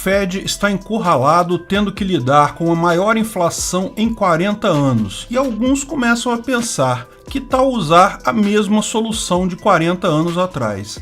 Fed está encurralado, tendo que lidar com a maior inflação em 40 anos, e alguns começam a pensar: que tal usar a mesma solução de 40 anos atrás?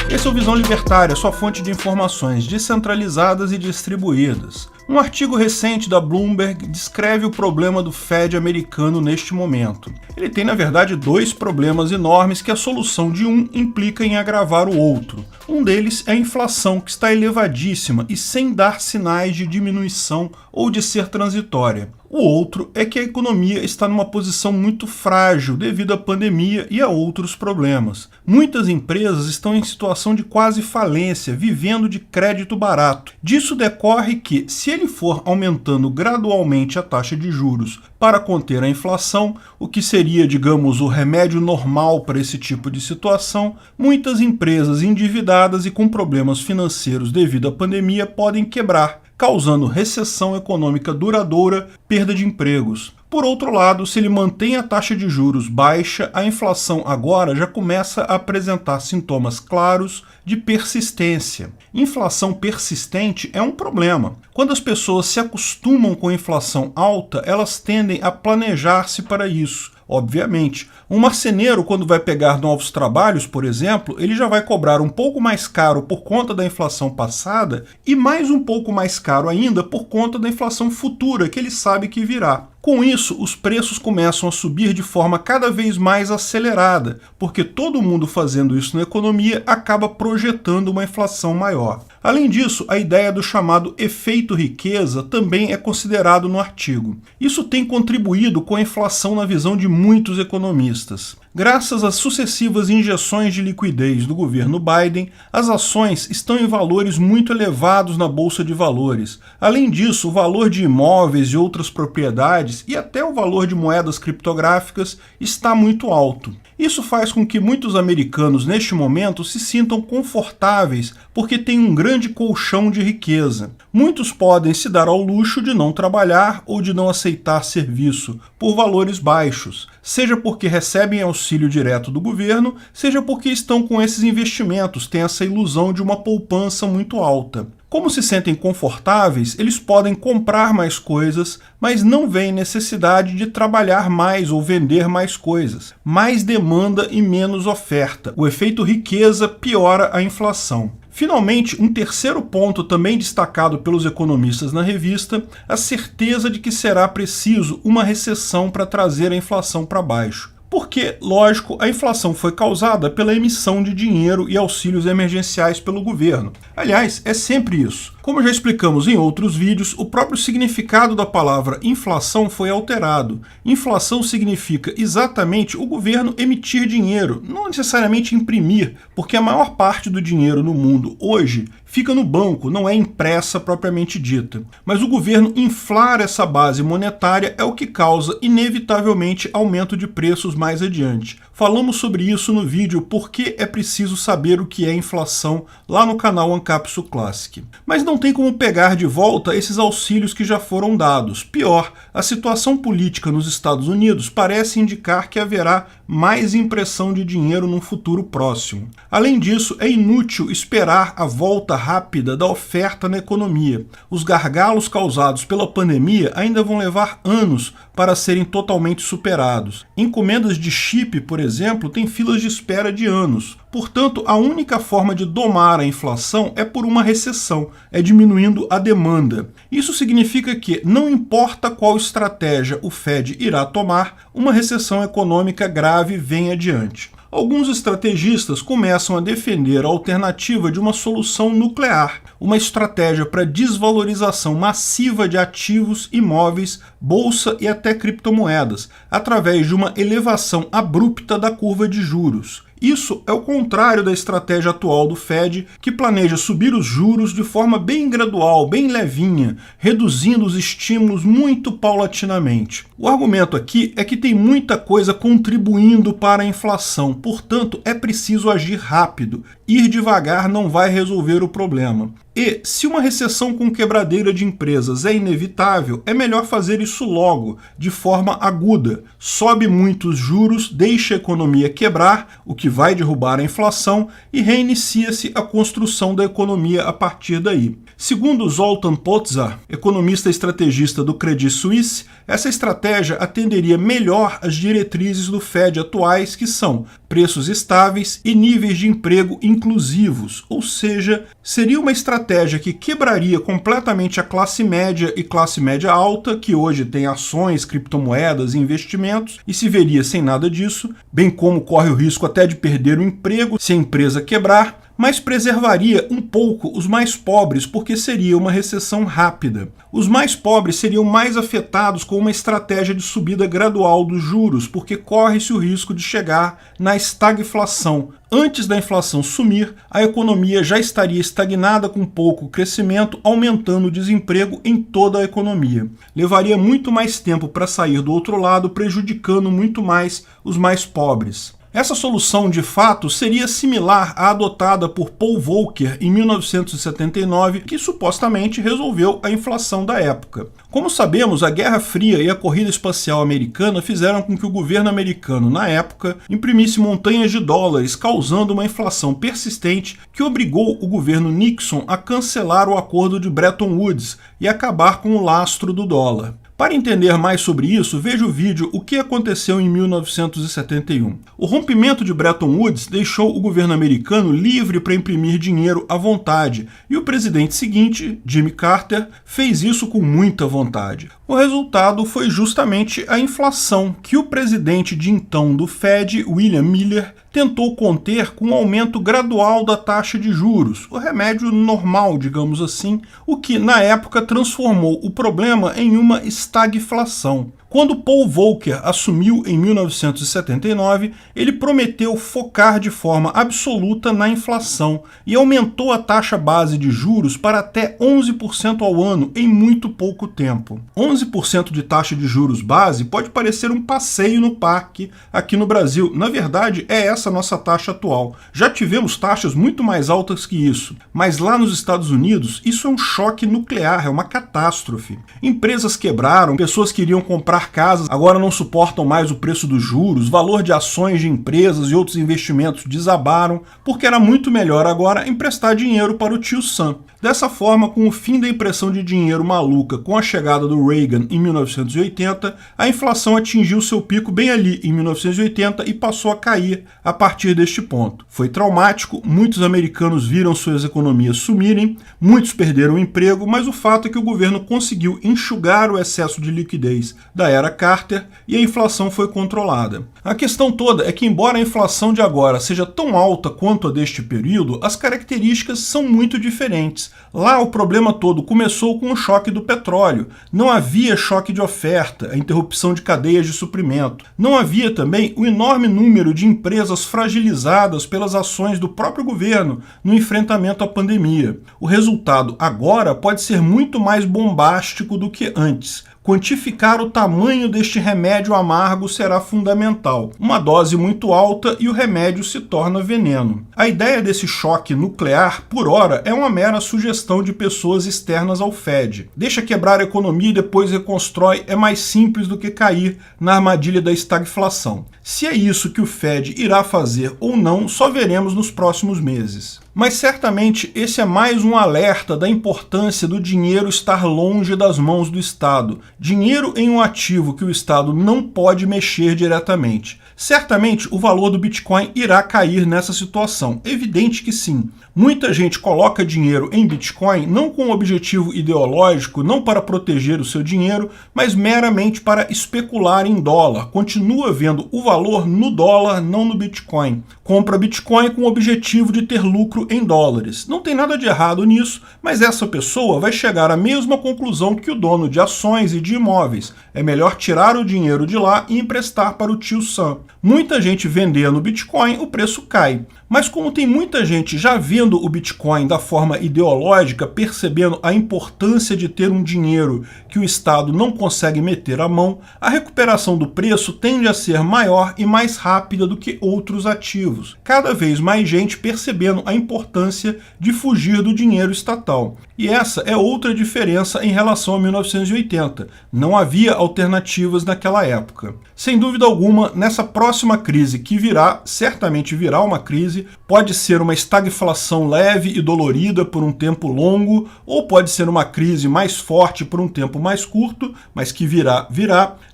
Esse é o Visão Libertária, sua fonte de informações descentralizadas e distribuídas. Um artigo recente da Bloomberg descreve o problema do Fed americano neste momento. Ele tem, na verdade, dois problemas enormes que a solução de um implica em agravar o outro. Um deles é a inflação, que está elevadíssima e sem dar sinais de diminuição ou de ser transitória. O outro é que a economia está numa posição muito frágil devido à pandemia e a outros problemas. Muitas empresas estão em situação de quase falência, vivendo de crédito barato. Disso decorre que, se ele for aumentando gradualmente a taxa de juros para conter a inflação, o que seria, digamos, o remédio normal para esse tipo de situação, muitas empresas endividadas e com problemas financeiros devido à pandemia podem quebrar, causando recessão econômica duradoura, perda de empregos. Por outro lado, se ele mantém a taxa de juros baixa, a inflação agora já começa a apresentar sintomas claros de persistência. Inflação persistente é um problema. Quando as pessoas se acostumam com a inflação alta, elas tendem a planejar-se para isso. Obviamente, um marceneiro, quando vai pegar novos trabalhos, por exemplo, ele já vai cobrar um pouco mais caro por conta da inflação passada e mais um pouco mais caro ainda por conta da inflação futura, que ele sabe que virá. Com isso, os preços começam a subir de forma cada vez mais acelerada, porque todo mundo fazendo isso na economia acaba projetando uma inflação maior. Além disso, a ideia do chamado efeito riqueza também é considerado no artigo. Isso tem contribuído com a inflação na visão de muitos economistas. Graças às sucessivas injeções de liquidez do governo Biden, as ações estão em valores muito elevados na Bolsa de Valores. Além disso, o valor de imóveis e outras propriedades e até o valor de moedas criptográficas está muito alto. Isso faz com que muitos americanos neste momento se sintam confortáveis porque têm um grande colchão de riqueza. Muitos podem se dar ao luxo de não trabalhar ou de não aceitar serviço por valores baixos, seja porque recebem auxílio direto do governo, seja porque estão com esses investimentos, têm essa ilusão de uma poupança muito alta. Como se sentem confortáveis, eles podem comprar mais coisas, mas não veem necessidade de trabalhar mais ou vender mais coisas. Mais demanda e menos oferta. O efeito riqueza piora a inflação. Finalmente, um terceiro ponto também destacado pelos economistas na revista, a certeza de que será preciso uma recessão para trazer a inflação para baixo. Porque, lógico, a inflação foi causada pela emissão de dinheiro e auxílios emergenciais pelo governo. Aliás, é sempre isso. Como já explicamos em outros vídeos, o próprio significado da palavra inflação foi alterado. Inflação significa exatamente o governo emitir dinheiro, não necessariamente imprimir, porque a maior parte do dinheiro no mundo hoje fica no banco, não é impressa propriamente dita. Mas o governo inflar essa base monetária é o que causa, inevitavelmente, aumento de preços mais adiante. Falamos sobre isso no vídeo Por que é preciso saber o que é inflação, lá no canal Ancapsu Classic. Mas não tem como pegar de volta esses auxílios que já foram dados. Pior, a situação política nos Estados Unidos parece indicar que haverá mais impressão de dinheiro num futuro próximo. Além disso, é inútil esperar a volta rápida da oferta na economia. Os gargalos causados pela pandemia ainda vão levar anos para serem totalmente superados. Encomendas de chip, por exemplo, têm filas de espera de anos. Portanto, a única forma de domar a inflação é por uma recessão, é diminuindo a demanda. Isso significa que, não importa qual estratégia o Fed irá tomar, uma recessão econômica grave vem adiante. Alguns estrategistas começam a defender a alternativa de uma solução nuclear, uma estratégia para desvalorização massiva de ativos, imóveis, bolsa e até criptomoedas, através de uma elevação abrupta da curva de juros. Isso é o contrário da estratégia atual do Fed, que planeja subir os juros de forma bem gradual, bem levinha, reduzindo os estímulos muito paulatinamente. O argumento aqui é que tem muita coisa contribuindo para a inflação, portanto é preciso agir rápido. Ir devagar não vai resolver o problema. E, se uma recessão com quebradeira de empresas é inevitável, é melhor fazer isso logo, de forma aguda. Sobe muito os juros, deixa a economia quebrar, o que vai derrubar a inflação, e reinicia-se a construção da economia a partir daí. Segundo Zoltan Pozsar, economista estrategista do Credit Suisse, essa estratégia atenderia melhor às diretrizes do Fed atuais, que são preços estáveis e níveis de emprego inclusivos, ou seja, seria uma estratégia que quebraria completamente a classe média e classe média alta, que hoje tem ações, criptomoedas e investimentos, e se veria sem nada disso, bem como corre o risco até de perder o emprego se a empresa quebrar, mas preservaria um pouco os mais pobres, porque seria uma recessão rápida. Os mais pobres seriam mais afetados com uma estratégia de subida gradual dos juros, porque corre-se o risco de chegar na estagflação. Antes da inflação sumir, a economia já estaria estagnada com pouco crescimento, aumentando o desemprego em toda a economia. Levaria muito mais tempo para sair do outro lado, prejudicando muito mais os mais pobres. Essa solução, de fato, seria similar à adotada por Paul Volcker em 1979, que supostamente resolveu a inflação da época. Como sabemos, a Guerra Fria e a corrida espacial americana fizeram com que o governo americano, na época, imprimisse montanhas de dólares, causando uma inflação persistente que obrigou o governo Nixon a cancelar o acordo de Bretton Woods e acabar com o lastro do dólar. Para entender mais sobre isso, veja o vídeo O que aconteceu em 1971. O rompimento de Bretton Woods deixou o governo americano livre para imprimir dinheiro à vontade, e o presidente seguinte, Jimmy Carter, fez isso com muita vontade. O resultado foi justamente a inflação, que o presidente de então do Fed, William Miller, tentou conter com um aumento gradual da taxa de juros, o remédio normal, digamos assim, o que na época transformou o problema em uma estagflação. Quando Paul Volcker assumiu em 1979, ele prometeu focar de forma absoluta na inflação e aumentou a taxa base de juros para até 11% ao ano em muito pouco tempo. 11% de taxa de juros base pode parecer um passeio no parque aqui no Brasil. Na verdade, é essa nossa taxa atual. Já tivemos taxas muito mais altas que isso, mas lá nos Estados Unidos isso é um choque nuclear, é uma catástrofe. Empresas quebraram, pessoas queriam comprar casas, agora não suportam mais o preço dos juros, valor de ações de empresas e outros investimentos desabaram, porque era muito melhor agora emprestar dinheiro para o tio Sam. Dessa forma, com o fim da impressão de dinheiro maluca com a chegada do Reagan em 1980, a inflação atingiu seu pico bem ali em 1980 e passou a cair a partir deste ponto. Foi traumático, muitos americanos viram suas economias sumirem, muitos perderam o emprego, mas o fato é que o governo conseguiu enxugar o excesso de liquidez da era Carter e a inflação foi controlada. A questão toda é que, embora a inflação de agora seja tão alta quanto a deste período, as características são muito diferentes. Lá o problema todo começou com o choque do petróleo. Não havia choque de oferta, a interrupção de cadeias de suprimento. Não havia também o enorme número de empresas fragilizadas pelas ações do próprio governo no enfrentamento à pandemia. O resultado agora pode ser muito mais bombástico do que antes. Quantificar o tamanho deste remédio amargo será fundamental. Uma dose muito alta e o remédio se torna veneno. A ideia desse choque nuclear, por hora, é uma mera sugestão de pessoas externas ao Fed. Deixa quebrar a economia e depois reconstrói é mais simples do que cair na armadilha da estagflação. Se é isso que o Fed irá fazer ou não, só veremos nos próximos meses. Mas certamente esse é mais um alerta da importância do dinheiro estar longe das mãos do Estado. Dinheiro em um ativo que o Estado não pode mexer diretamente. Certamente o valor do Bitcoin irá cair nessa situação. Evidente que sim. Muita gente coloca dinheiro em Bitcoin não com um objetivo ideológico, não para proteger o seu dinheiro, mas meramente para especular em dólar. Continua vendo o valor no dólar, não no Bitcoin. Compra Bitcoin com o objetivo de ter lucro em dólares. Não tem nada de errado nisso, mas essa pessoa vai chegar à mesma conclusão que o dono de ações e de imóveis. É melhor tirar o dinheiro de lá e emprestar para o tio Sam. Muita gente vendendo Bitcoin, o preço cai. Mas como tem muita gente já vendo o Bitcoin da forma ideológica, percebendo a importância de ter um dinheiro que o Estado não consegue meter a mão, a recuperação do preço tende a ser maior e mais rápida do que outros ativos. Cada vez mais gente percebendo a importância importância de fugir do dinheiro estatal. E essa é outra diferença em relação a 1980. Não havia alternativas naquela época. Sem dúvida alguma, nessa próxima crise que virá, certamente virá uma crise, pode ser uma estagflação leve e dolorida por um tempo longo, ou pode ser uma crise mais forte por um tempo mais curto, mas que virá.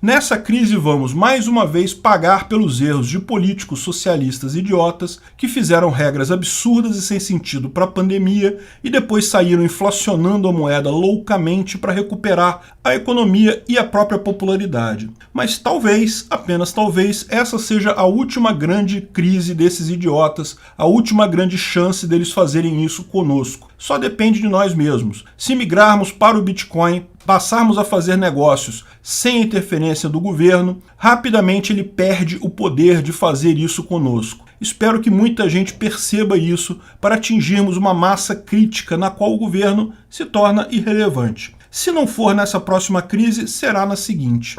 Nessa crise vamos, mais uma vez, pagar pelos erros de políticos socialistas idiotas que fizeram regras absurdas e sem sentido para a pandemia e depois saíram inflacionando a moeda loucamente para recuperar a economia e a própria popularidade. Mas talvez, apenas talvez, essa seja a última grande crise desses idiotas, a última grande chance deles fazerem isso conosco. Só depende de nós mesmos. Se migrarmos para o Bitcoin, passarmos a fazer negócios sem interferência do governo, rapidamente ele perde o poder de fazer isso conosco. Espero que muita gente perceba isso para atingirmos uma massa crítica na qual o governo se torna irrelevante. Se não for nessa próxima crise, será na seguinte.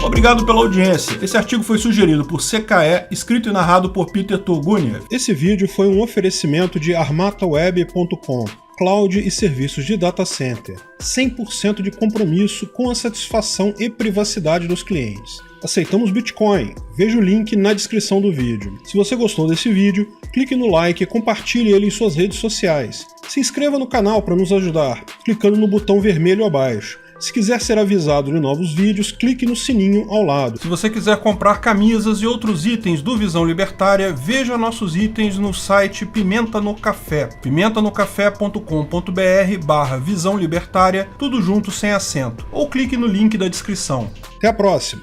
Obrigado pela audiência. Esse artigo foi sugerido por CKE, escrito e narrado por Peter Turguniev. Esse vídeo foi um oferecimento de armataweb.com, cloud e serviços de data center. 100% de compromisso com a satisfação e privacidade dos clientes. Aceitamos Bitcoin. Veja o link na descrição do vídeo. Se você gostou desse vídeo, clique no like e compartilhe ele em suas redes sociais. Se inscreva no canal para nos ajudar, clicando no botão vermelho abaixo. Se quiser ser avisado de novos vídeos, clique no sininho ao lado. Se você quiser comprar camisas e outros itens do Visão Libertária, veja nossos itens no site Pimenta no Café, pimentanocafé.com.br/Visão Libertária, tudo junto sem acento, ou clique no link da descrição. Até a próxima!